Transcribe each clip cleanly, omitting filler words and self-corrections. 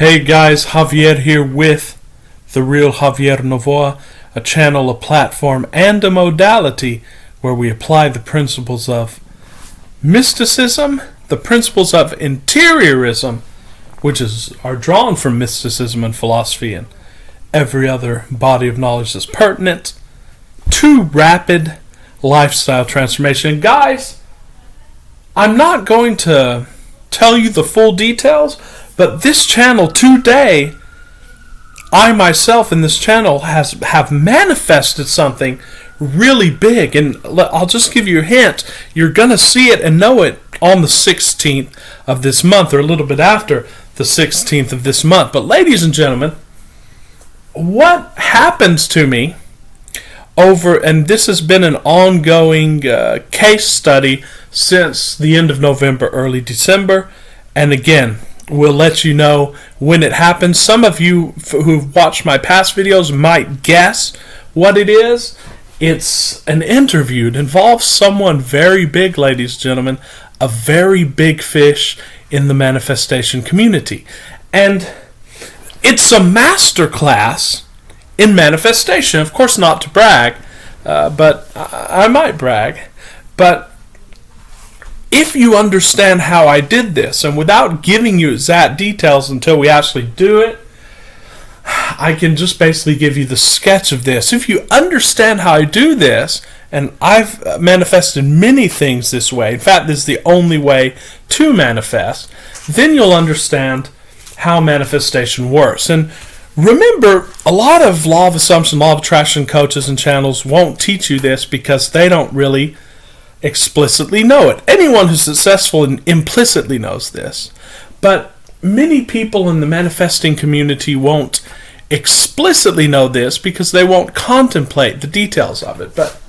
Hey guys, Javier here with The Real Javier Novoa, a channel, a platform, and a modality where we apply the principles of mysticism, the principles of interiorism, which are drawn from mysticism and philosophy and every other body of knowledge that's pertinent, to rapid lifestyle transformation. Guys, I'm not going to tell you the full details, but this channel today, I myself in this channel have manifested something really big. And I'll just give you a hint. You're going to see it and know it on the 16th of this month, or a little bit after the 16th of this month. But ladies and gentlemen, what happens to me and this has been an ongoing case study since the end of November, early December, and again, we'll let you know when it happens. Some of you who've watched my past videos might guess what it is. It's an interview. It involves someone very big, ladies and gentlemen, a very big fish in the manifestation community. And it's a masterclass in manifestation. Of course, not to brag, but I might brag. But if you understand how I did this, and without giving you exact details until we actually do it, I can just basically give you the sketch of this. If you understand how I do this, and I've manifested many things this way, in fact, this is the only way to manifest, then you'll understand how manifestation works. And remember, a lot of law of assumption, law of attraction coaches and channels won't teach you this because they don't really explicitly know it. Anyone who's successful implicitly knows this. But many people in the manifesting community won't explicitly know this because they won't contemplate the details of it. But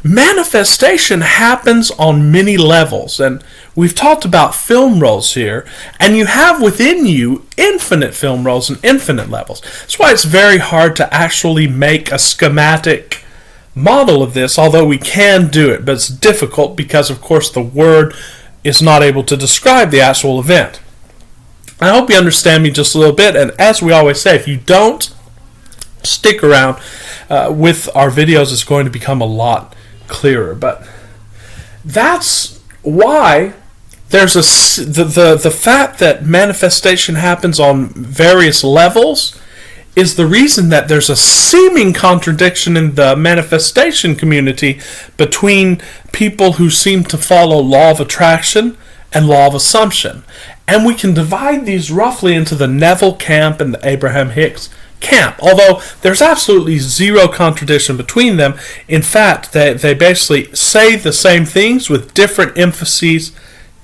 manifestation happens on many levels, and we've talked about film rolls here, and you have within you infinite film rolls and infinite levels. That's why it's very hard to actually make a schematic model of this, although we can do it, but it's difficult because, of course, the word is not able to describe the actual event. I hope you understand me just a little bit, and as we always say, if you don't stick around with our videos, it's going to become a lot clearer. But that's why there's the fact that manifestation happens on various levels is the reason that there's a seeming contradiction in the manifestation community between people who seem to follow law of attraction and law of assumption. And we can divide these roughly into the Neville camp and the Abraham Hicks camp, although there's absolutely zero contradiction between them. In fact, they basically say the same things with different emphases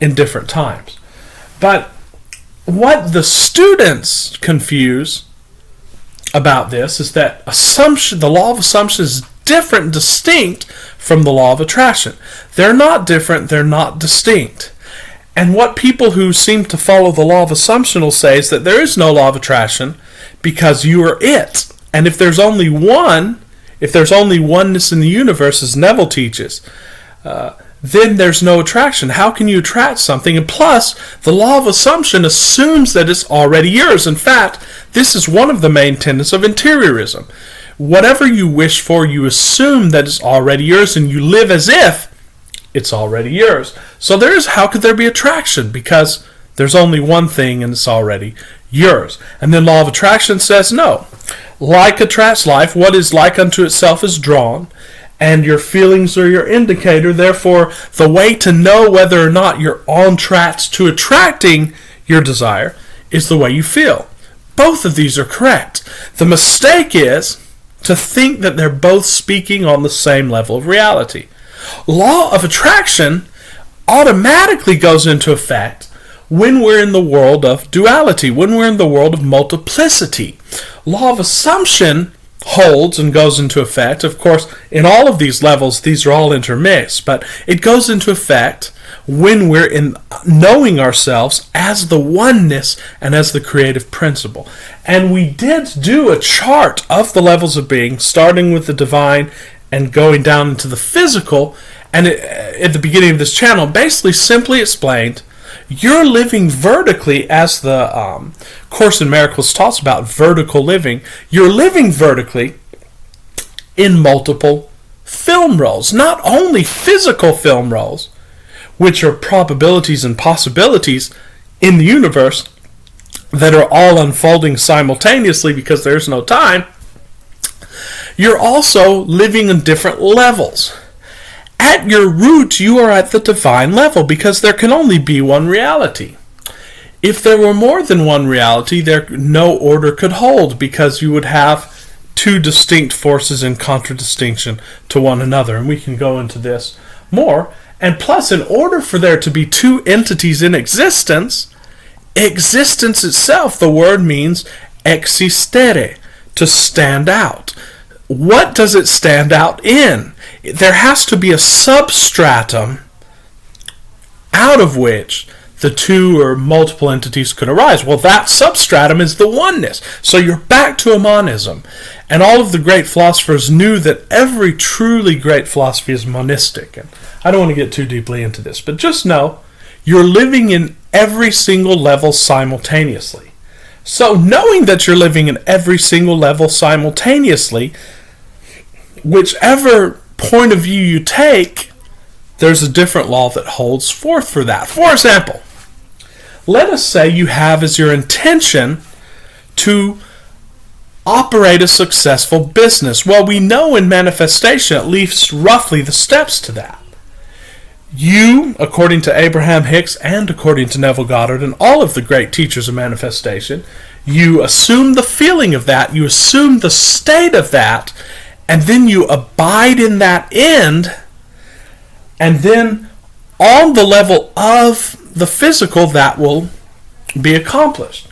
in different times. But what the students confuse about this is that the law of assumption is different and distinct from the law of attraction. They're not different, they're not distinct. And what people who seem to follow the law of assumption will say is that there is no law of attraction because you are it. And if there's only oneness in the universe, as Neville teaches, then there's no attraction. How can you attract something? And plus, the law of assumption assumes that it's already yours. In fact, this is one of the main tenets of interiorism. Whatever you wish for, you assume that it's already yours, and you live as if it's already yours. So how could there be attraction? Because there's only one thing, and it's already yours. And then law of attraction says no. Like attracts like. What is like unto itself is drawn. And your feelings are your indicator. Therefore, the way to know whether or not you're on track to attracting your desire is the way you feel. Both of these are correct. The mistake is to think that they're both speaking on the same level of reality. Law of attraction automatically goes into effect when we're in the world of duality, when we're in the world of multiplicity. Law of assumption holds and goes into effect. Of course, in all of these levels, these are all intermixed, but it goes into effect when we're in knowing ourselves as the oneness and as the creative principle. And we did do a chart of the levels of being, starting with the divine and going down into the physical, and at the beginning of this channel, basically simply explained You're living vertically, as the Course in Miracles talks about vertical living. You're living vertically in multiple film rolls, not only physical film rolls, which are probabilities and possibilities in the universe that are all unfolding simultaneously because there's no time. You're also living in different levels. At your root, you are at the divine level because there can only be one reality. If there were more than one reality, no order could hold because you would have two distinct forces in contradistinction to one another. And we can go into this more. And plus, in order for there to be two entities in existence, existence itself, the word means existere, to stand out. What does it stand out in? There has to be a substratum out of which the two or multiple entities could arise. Well, that substratum is the oneness. So you're back to a monism. And all of the great philosophers knew that every truly great philosophy is monistic. And I don't want to get too deeply into this, but just know you're living in every single level simultaneously. So knowing that you're living in every single level simultaneously, whichever point of view you take, there's a different law that holds forth for that. For example, let us say you have as your intention to operate a successful business. Well, we know in manifestation at least roughly the steps to that. You, according to Abraham Hicks and according to Neville Goddard and all of the great teachers of manifestation, you assume the feeling of that, you assume the state of that, and then you abide in that end, and then on the level of the physical that will be accomplished.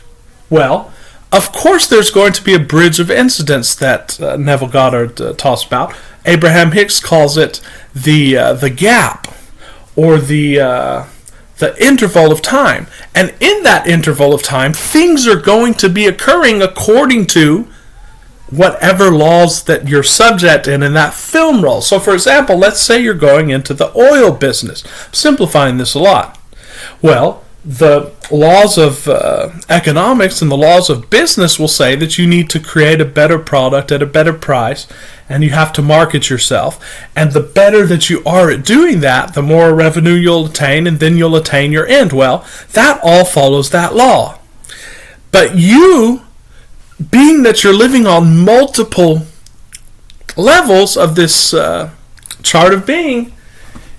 Well, of course there's going to be a bridge of incidents that Neville Goddard talks about. Abraham Hicks calls it the gap, or the interval of time. And in that interval of time, things are going to be occurring according to whatever laws that you're subject in that film roll. So for example, let's say you're going into the oil business. I'm simplifying this a lot. Well, the laws of economics and the laws of business will say that you need to create a better product at a better price, and you have to market yourself. And the better that you are at doing that, the more revenue you'll attain, and then you'll attain your end. Well, that all follows that law. But you, being that you're living on multiple levels of this chart of being,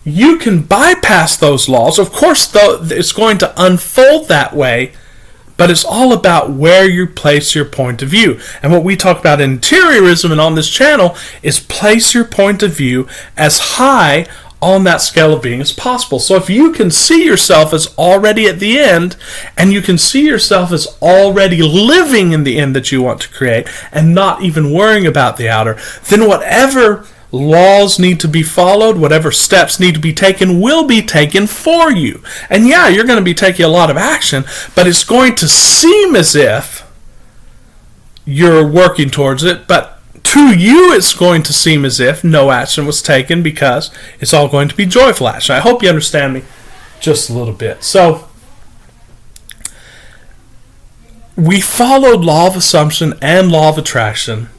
you can bypass those laws. Of course, though, it's going to unfold that way, but it's all about where you place your point of view. And what we talk about in interiorism and on this channel is place your point of view as high on that scale of being as possible. So if you can see yourself as already at the end, and you can see yourself as already living in the end that you want to create, and not even worrying about the outer, then whatever laws need to be followed, whatever steps need to be taken will be taken for you. And yeah, you're going to be taking a lot of action, but it's going to seem as if you're working towards it, but to you it's going to seem as if no action was taken because it's all going to be joyful action. I hope you understand me just a little bit. So we followed law of assumption and law of attraction.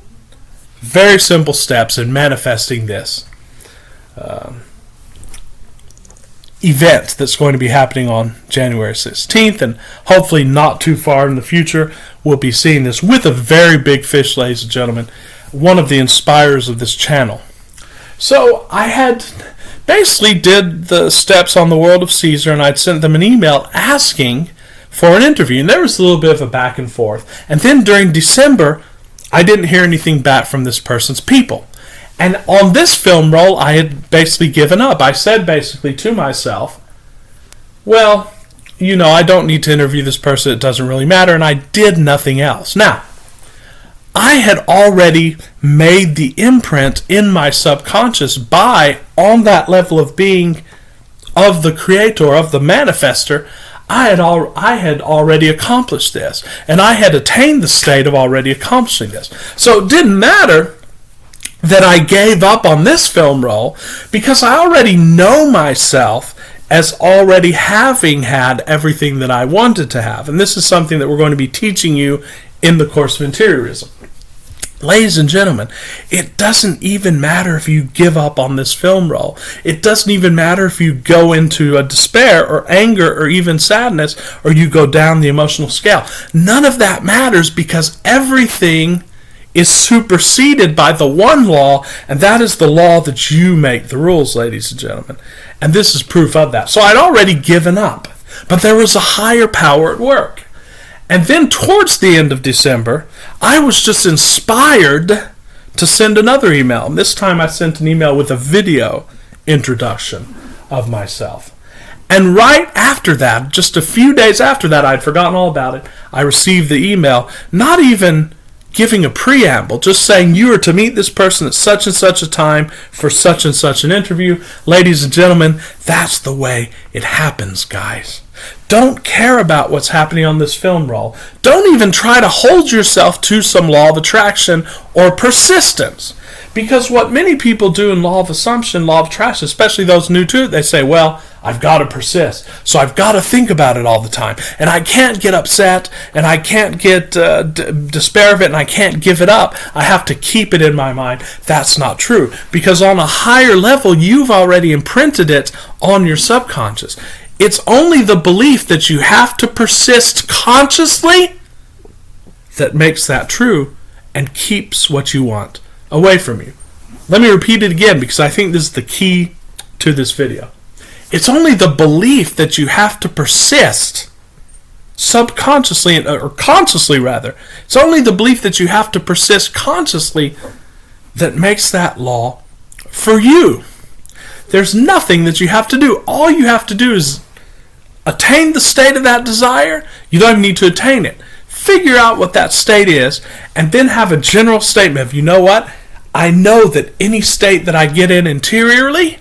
Very simple steps in manifesting this event that's going to be happening on January 16th, and hopefully not too far in the future we'll be seeing this with a very big fish, ladies and gentlemen, one of the inspirers of this channel. So I had basically did the steps on the World of Caesar, and I'd sent them an email asking for an interview, and there was a little bit of a back and forth. And then during December, I didn't hear anything back from this person's people. And on this film roll, I had basically given up. I said basically to myself, well, you know, I don't need to interview this person. It doesn't really matter. And I did nothing else. Now, I had already made the imprint in my subconscious by, on that level of being of the creator, of the manifester, I had already accomplished this, and I had attained the state of already accomplishing this. So it didn't matter that I gave up on this film roll, because I already know myself as already having had everything that I wanted to have. And this is something that we're going to be teaching you in the course of interiorism. Ladies and gentlemen, it doesn't even matter if you give up on this film role. It doesn't even matter if you go into a despair or anger or even sadness, or you go down the emotional scale. None of that matters, because everything is superseded by the one law, and that is the law that you make the rules, ladies and gentlemen. And this is proof of that. So I'd already given up, but there was a higher power at work. And then towards the end of December, I was just inspired to send another email. And this time I sent an email with a video introduction of myself. And right after that, just a few days after that, I'd forgotten all about it, I received the email, not even giving a preamble, just saying you are to meet this person at such and such a time for such and such an interview. Ladies and gentlemen, that's the way it happens, guys. Don't care about what's happening on this film roll. Don't even try to hold yourself to some law of attraction or persistence. Because what many people do in law of assumption, law of attraction, especially those new to it, they say, well, I've got to persist. So I've got to think about it all the time. And I can't get upset, and I can't get despair of it, and I can't give it up. I have to keep it in my mind. That's not true. Because on a higher level, you've already imprinted it on your subconscious. It's only the belief that you have to persist consciously that makes that true and keeps what you want away from you. Let me repeat it again, because I think this is the key to this video. It's only the belief that you have to persist subconsciously, or consciously rather. It's only the belief that you have to persist consciously that makes that law for you. There's nothing that you have to do. All you have to do is attain the state of that desire. You don't even need to attain it. Figure out what that state is, and then have a general statement of, you know what? I know that any state that I get in interiorly,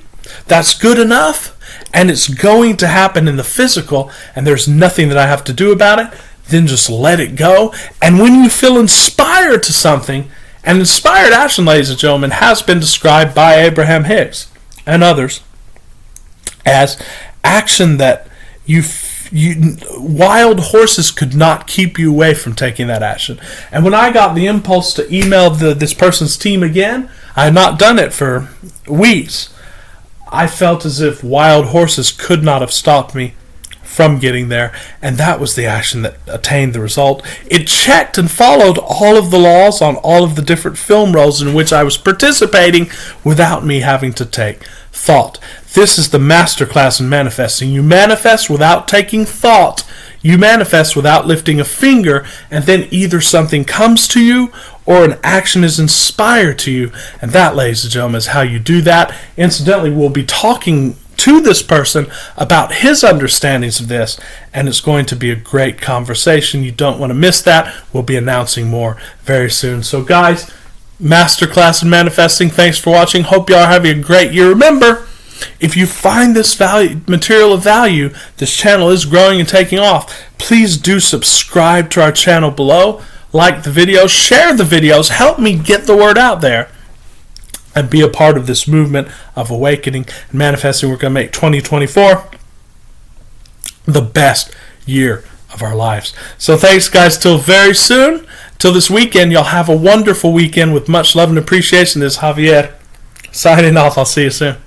that's good enough, and it's going to happen in the physical, and there's nothing that I have to do about it. Then just let it go. And when you feel inspired to something, and inspired action, ladies and gentlemen, has been described by Abraham Hicks and others as action that wild horses could not keep you away from taking that action. And when I got the impulse to email this person's team again, I had not done it for weeks. I felt as if wild horses could not have stopped me from getting there, and that was the action that attained the result. It checked and followed all of the laws on all of the different film roles in which I was participating without me having to take thought. This is the masterclass in manifesting. You manifest without taking thought. You manifest without lifting a finger, and then either something comes to you or an action is inspired to you. And that, ladies and gentlemen, is how you do that. Incidentally, we'll be talking to this person about his understandings of this, and it's going to be a great conversation. You don't want to miss that. We'll be announcing more very soon. So guys, Masterclass in Manifesting, thanks for watching. Hope you all are having a great year. Remember, if you find this material of value, this channel is growing and taking off, please do subscribe to our channel below, like the videos, share the videos, help me get the word out there, and be a part of this movement of awakening and manifesting. We're going to make 2024 the best year of our lives. So thanks, guys. Till very soon. Till this weekend, y'all have a wonderful weekend with much love and appreciation. This is Javier signing off. I'll see you soon.